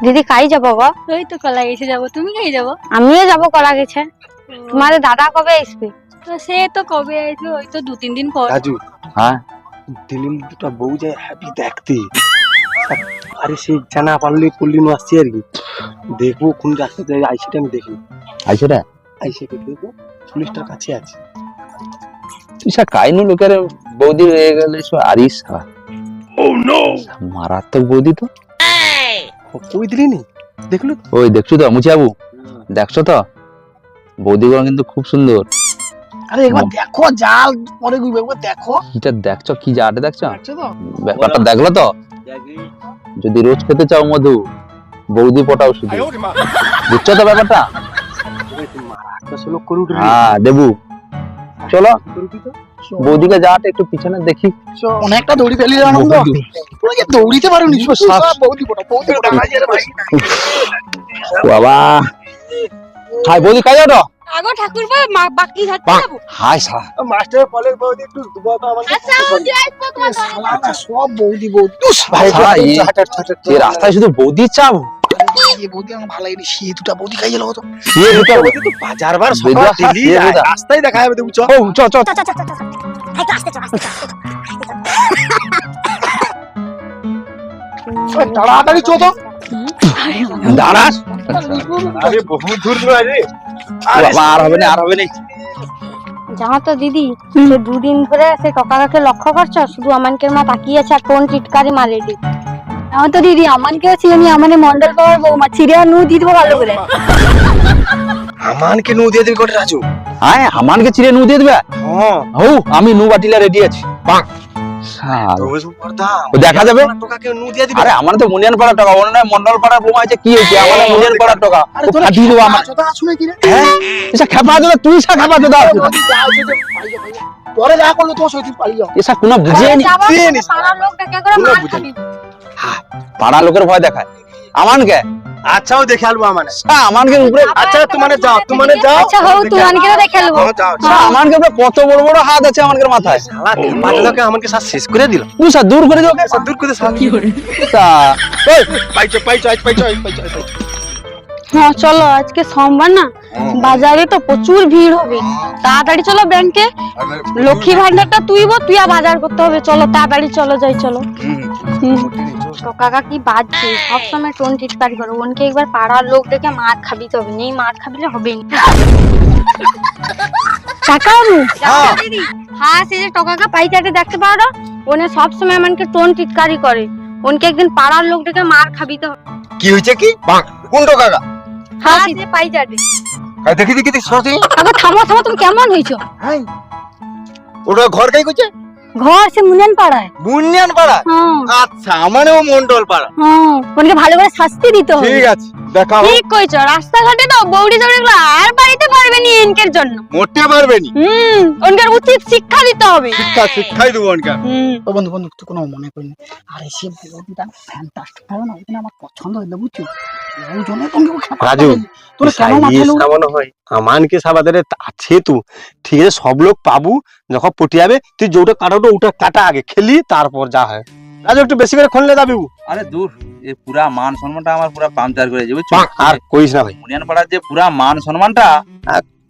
দিদি কাই যাবো গো? ওই তো কলা গেছে যাবো, তুমি কাই যাবো? আমিও যাবো কলা গেছে। তোমাদের দাদা কবে আসবে? তো সে তো কবে আসবে, ওই তো 2-3 দিন পর। রাজু, হ্যাঁ দিলিম দুটা বউ যায় হ্যাপি দেখতে। আরে সে জানা পারলে পল্লী নো আসছে আর কি। দেখবো কোন রাস্তা যায় আইসিটা আমি দেখি। আইসেটা আইসিটা দেখবো পুলিশটার কাছে আছে। তুই সা কাইনু লোকের বৌদি হয়ে গেলে সো আরিস ও নো, মারাত্মক বৌদি তো। কই দিলি নি দেখলো? ওই দেখছো তো মুচিয়াবু, দেখছো তো বৌদিগুলো কিন্তু খুব সুন্দর। আরে একবার দেখো, জাল পরে গুইবে, একবার দেখো। এটা দেখছো কি জাটে দেখছো? দেখছো তো? ব্যাপারটা দেখলো তো? যদি রোজ খেতে চাও মধু, বৌদি পটাও শুধু, বুঝছো তো ব্যাপারটা? আসলে করু হ্যাঁ দেবু, চলো বৌদিকে যাট একটু পিছনে দেখি। অনেকটা দৌড়ি ফেলি আনন্দ। তুই যে দৌড়িতে পারো নি, সব বৌদি পটা বাবা হাই বৌদি কাই যাও? আগো ঠাকুরপো বাকি থাকতে যাবো। হাই সা মাস্টার কলেজ বৌদি একটু দুবা তো আমাকে। আচ্ছা ওই আসবো তোমার শালা সব বৌদি বৌদি। ভাই শালা এই রাস্তায় শুধু বৌদি চাপ। এই বৌদি আমার ভালো লাগেনি, সে দুটা বৌদি খাই গেল তো। ये দুটো বৌদি তো বাজার বার সব বেদুয়া দিলি খাসিয়ে বেদা। রাস্তায় দেখা যাবে দেখো। ও চ চ তাড়াতাড়ি চো তো। দাঁড়াস। আরে বহুত দূর নয় রে। বাবা আর হবে না, আর হবে না। জানো তো দিদি, সে দুদিন ধরে সে কাকাকে লক্ষ্য করছো, শুধু আমানকে মা তাকিয়ে আছে আর টোন টিটকারি মারেডি। আমার তো দিদি আমানকেও চিনি, আমানে মন্ডল পাওয়ার বৌমা ছিড়িয়া নু দিয়ে দেবো ভালো করে। আমানকে নু দিয়ে দিবি কোটে রাজু? হ্যাঁ আমানকে চিড়ে নু দিয়ে দিবে। হ্যাঁ হউ আমি নু বাটিলা রেডি আছি। বাহ তো ওই পর্দা ও দেখা যাবে। তোকাকে নু দিয়ে দিবি। আরে আমার তো মুনিয়ান পাড়া টাকা, অন্য মন্ডল পাড়ার বোমা আছে কি হইছে, আমার মুনিয়ান পাড়া টাকা আরে ও তোরা ফাটি দেবো আমার। কথা শুনে কি রে? হ্যাঁ এসা খেপা দাও, তুই সা খেপা দাও। পরে যা করলো তোমার সত্যি পালিয়ে যাও। এসা কোনো বুঝিয়ে নি। পাড়ার লোক ডেকে করে মার খাবি। পাড়া লোকের ভয় দেখায় আমানকে। আচ্ছাও দেখে আলবো আমানে। আমানকে উপরে আচ্ছা তোমানে যাও, তোমানে যাও। আচ্ছা হও, তোমানকে দেখে নেবো। যাও আমানকে উপরে কত বড় বড় হাত আছে আমানকে মাথায়। শালা খেপাটাকে আমাকে সব শেষ করে দিল। তুই সা দূর করে দিও। সব দূর করে শালা। তা ওই পাইছো পাইছো। হ্যাঁ চলো, আজকে সোমবার না, বাজারে তো প্রচুর ভিড় হবে। তাড়াতাড়ি চলো ব্যাংকে, লক্ষ্মী ভান্ডারটা তুইয়া বাজার করতে হবে। চলো তাড়াতাড়ি চলো, যাই চলো। তো কাকা কি বাজছে, সবসময় টোন টিটকারি করো। ওনকে একবার পাড়ার লোক ডেকে মার খাবি তো হবে, নেই মার খাবিলে হবে না। কাকা দিদি, হ্যাঁ সে যে টকাকা পাইচাটে দেখতে পারো, ওনে সবসময় আমাকে টোন টিটকারি করে। ওনকে একদিন পাড়ার লোক ডেকে মার খাবি তো। কি হইছে কি? কোন টাকা? হ্যাঁ সে পাইচাটে। দেখি সরতি। কাকা থামো, তুমি কেমন হইছো? হাই ওটা ঘর কাই কইছে? ঘর সে মুনিয়ান পাড়ায়। বুনিয়ান পাড়া? হ্যাঁ আচ্ছা আমারও মন্ডল পাড়া। হ্যাঁ, ওনকে ভালো করে শাস্তি দিতে হবে। ঠিক আছে দেখাও। ঠিক কইছো, রাস্তাঘাটে তো বৌড়ি জড়িগুলো আর বাড়িতে পারবে নি এনকের জন্য। মোটে পারবে নি। ওনকে উচিত শিক্ষা দিতে হবে। শিক্ষাই দেবো অনকা। ও বন্ধু তুই কোনো মনে করিনি। আরে সে বৌদিটা ফ্যান্টাস্টিক, ভালো না? ওইখানে আমার পছন্দ হইলো, বুঝছো? ওই জন্য তোমাকে খেপা রাজু, তোর কেন মাথায় লোক? মনে হয় আমানকে সাবাদের আছে তো ঠিক আছে, সব লোক পাবু যখন পটিয়াবে তুই যেটা কাটাটা ওটা কাটা আগে খেলি, তারপর যা হয়। রাজু একটু বেশি করে খুললে যাবি। আরে দূর, এই পুরা মান সম্মানটা আমার পুরা পাংচার করে যাবে। আর কইস না ভাই, মুনিয়ান পাড়ার যে পুরা মান সম্মানটা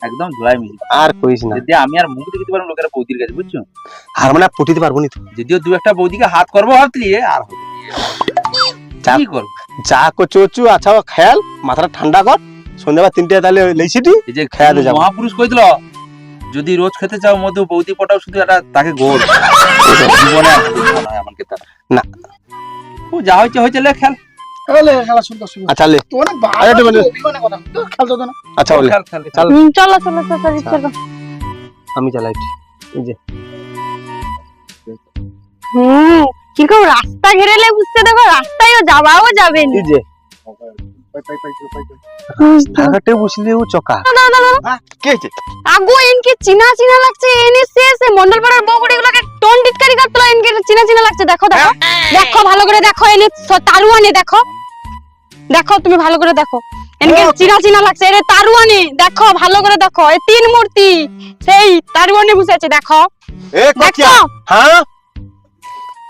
একদম ধুলাই মিলি। আর কইস না। যদি আমি আর মুখ দেখতে পারবো লোকেরা বৌদির কাছে, বুঝছো? আর মানে পটিতে পারবো নি তো। যদিও দু একটা বৌদিকে হাত করবো ভাবলি, আর হবে কি করবো? যা করছো আচ্ছা খেয়াল, মাথাটা ঠান্ডা কর। সন্ধ্যাবেলা 3টে তাহলে লেইছিটি এই যে খেয়াতে যাবো। মহাপুরুষ কইছিল, যদি রোজ খেতে চাও মধু, বৌদি পটাও শুধু একটা তাকে গোল জীবনে আর কিছু মনে হয় আমাকে তার না। ও যা হয়েছে লে খেল। তাহলে খেলা শুরু কর। আচ্ছা লে, তোর না আরে একটু বলে। অভিমানের কথা তো খেলতো না। আচ্ছা বলে খেল খেল চল। চলো চলো চলো চলো। আমি চালাই। এই যে কিরকম রাস্তা ঘেরেলে বুঝতে দেখো, রাস্তায়ও যাওয়াও যাবে না। এই যে রাস্তাঘাটে বসলে ও চকা। কে হইছে? আগো ইনকে চিনা চিনা লাগছে, এনে সে মন্ডল পাড়ার বউগুড়িগুলোকে টোন টিটকারি করতে ইনকে চিনা চিনা লাগছে। দেখো দেখো দেখো ভালো করে দেখো, এনে তারুয়ানে দেখো, দেখো তুমি ভালো করে দেখো, এনকে চিনা চিনা লাগছে। এরে তারুয়ানে দেখো ভালো করে দেখো, এই 3 মূর্তি সেই তারুয়ানে বসেছে, দেখো এ দেখো। কচ্চা হ্যাঁ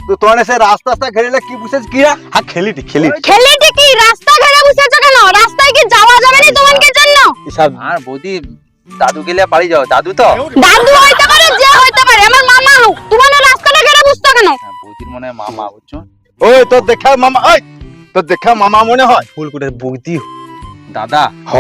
তো তোনে সে রাস্তা ঘেরেলে কি বুঝেছ কি? হ্যাঁ খেলিটি খেলিটি কি রাস্তা ঘেরে বসেছো কেন? রাস্তায় কি যাওয়া যাবে না তোমাদের জন্য? এসব আর বৌদি দাদু গেলে বাড়ি যাও, দাদু তো দাদু হইতে পারে, যে হইতে পারে, আমার মামা হোক, তোমাদের রাস্তাটা কেন বুঝছো কেন? হ্যাঁ, বৌদির মনে হয় মামা, বুঝছো? ওই তোর দেখা মামা, ওই তোর দেখা মামা মনে হয় ফুল করে বৌদি। দাদা হ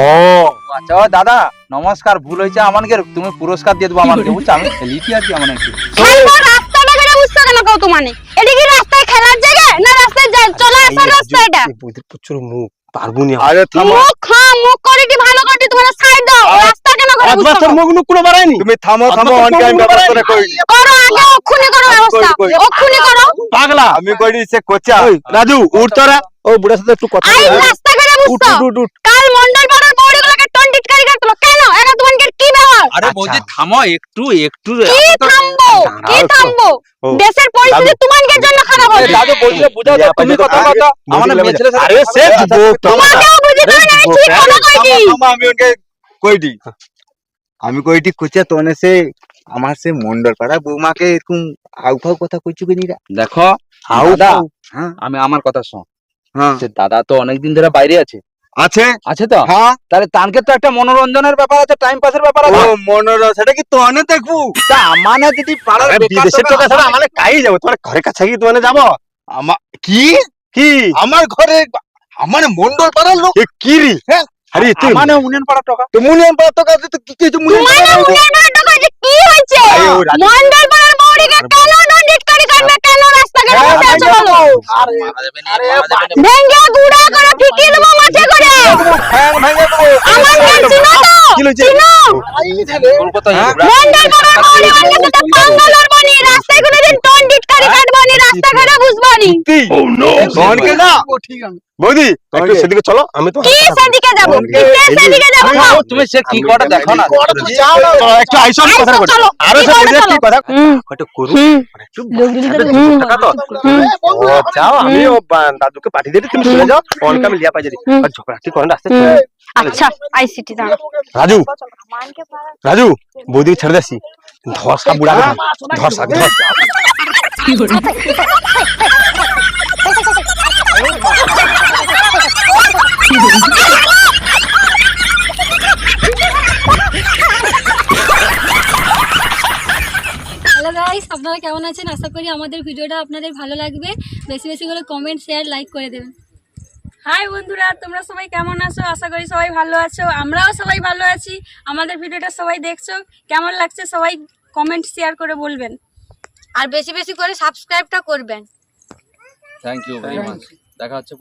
ও আচ্ছা, ও দাদা নমস্কার, ভুল হয়েছে আমাকে, তুমি পুরস্কার দিয়ে দেবো আমাকে, বুঝছো? আমি খেলিটি আর কি আমাকে খেলবো, রাস্তাটা কেন বুঝছো কেন কও তোমানে? এটা কি রাস্তায় খেলার জায়গা না রাস্তায় চলে আসার রাস্তা এটা? বৌদির প্রচুর মুখ পারবো না। আরে মুখ মুখ কোয়ালিটি ভালো কোয়ালিটি তোমার সাইড দাও, রাস্তা কেন করে বুঝছো? তোর মুখ নুক কোনো বাড়ায়নি। তুমি থামো থামো, অনকে আমি ব্যবস্থা করি। করো আগে, অক্ষুনি করো ব্যবস্থা, অক্ষুনি করো। পাগলা আমি কই দিছে কোচা। ওই রাজু উঠ তোরা, ও বুড়ার সাথে একটু কথা আই বল। রাস্তা কেন বুঝছো? উঠ। কাল মন্ডল পাড়ার বউড়িগুলোকে টন্ডিট কারি কাটলো কেন? এরা তোমাদের কি ব্যাপার? আরে বৌদি থামো একটু একটু। কি থামবো? কি থামবো? ও, দেশের পরিস্থিতি তোমাদের জন্য খারাপ হবে। দাদু বৌদিকে বুঝাও তো, তুমি কথা বলো। আমার মেয়ে ছেলে আরে সে তোমাকেও বুঝিতে হবে না, আমি ঠিক কথা কইছি। আমি ওকে কইটি আমি কইটি কোচা তোনে সে আমার সে মন্ডল পাড়া বৌমাকে এরকম আউফাউ কথা কইছু কেনিরা। দেখো দাদা, হ্যাঁ আমি আমার কথা শোন। হ্যাঁ সে দাদা তো অনেকদিন ধরে বাইরে আছে, আছে আছে তো? হ্যাঁ তাহলে তানকে তো একটা মনোরঞ্জনের ব্যাপার আছে, টাইম পাসের ব্যাপার ও আছে। মনোরঞ্জন সেটা কি তোনে দেখবো তা মানে যদি পাড়ার বেকার বিদেশের টোকা টাকা ছাড়া আমাদের কাই যাবো, তোমার ঘরের কাছে কি তোমার যাবো? আমার কি কি আমার ঘরে আমার মন্ডল পাড়ার লোক এ কি রে? হ্যাঁ। আরে তুই মানে উনিয়ন পাড়ার টাকা। তো মুনিয়ান পাড়া তো কাছে তো কি কিছু মুনিয়ান তোমার না মুখের বাড়িটা কইছে কি হইছে? আরে ও রাজু। মন্ডল পাড়ার বউড়িকে কেন টন্ডিট কারি কাটবে? কেন রাস্তা কেন বসে আছো বলো? ভেঙ্গে গুড়া করে ফিকি দেবো মাঠে করে। ঠ্যাং ভেঙে দেবো আমার নাম চিনো তো? কি লইছে? চিনো? কলকাতা মন্ডল পাড়ার বউড়িগুলোর সাথে পাঙ্গালোর বনি, রাস্তায় কোনোদিন টন্ডিট কারি কাটবনি, রাস্তা ঘাটে বুঝবনি। কোনকে না ঠিক আছে বৌদি একটু সেদিকে চলো, আমি তো কি সেদিকে যাব? কি সেদিকে যাব? তুমি সে কি কটা দেখো না। একটু আইসো, আমি কথা বলি। চলো, আরো কি সব করে বুঝে চলো? কি কথা হুম। হয়তো করু হুম। মানে একটু টাকা তো ও যাও, আমি ও দাদুকে পাঠিয়ে দিতে, তুমি চলে যাও, অনকে আমি লিয়া পাই যাই। আর ঝগড়াটি করেন রাস্তায় চলে যাও। আচ্ছা আইসিটি দাঁড়া। রাজু বৌদি ছেড়ে দেছি, ধর সব বুড়াবে, ধর সব ধর। হ্যালো গাইস, আপনারা কেমন আছেন? আশা করি আমাদের ভিডিওটা আপনাদের ভালো লাগবে। বেশি বেশি করে কমেন্ট, শেয়ার, লাইক করে দেবেন। হাই বন্ধুরা, তোমরা সবাই কেমন আছো? আশা করি সবাই ভালো আছো, আমরাও সবাই ভালো আছি। আমাদের ভিডিওটা সবাই দেখছো, কেমন লাগছে সবাই কমেন্ট শেয়ার করে বলবেন। আর বেশি বেশি করে সাবস্ক্রাইবটা করবেন। Thank you very much. দেখা হচ্ছে।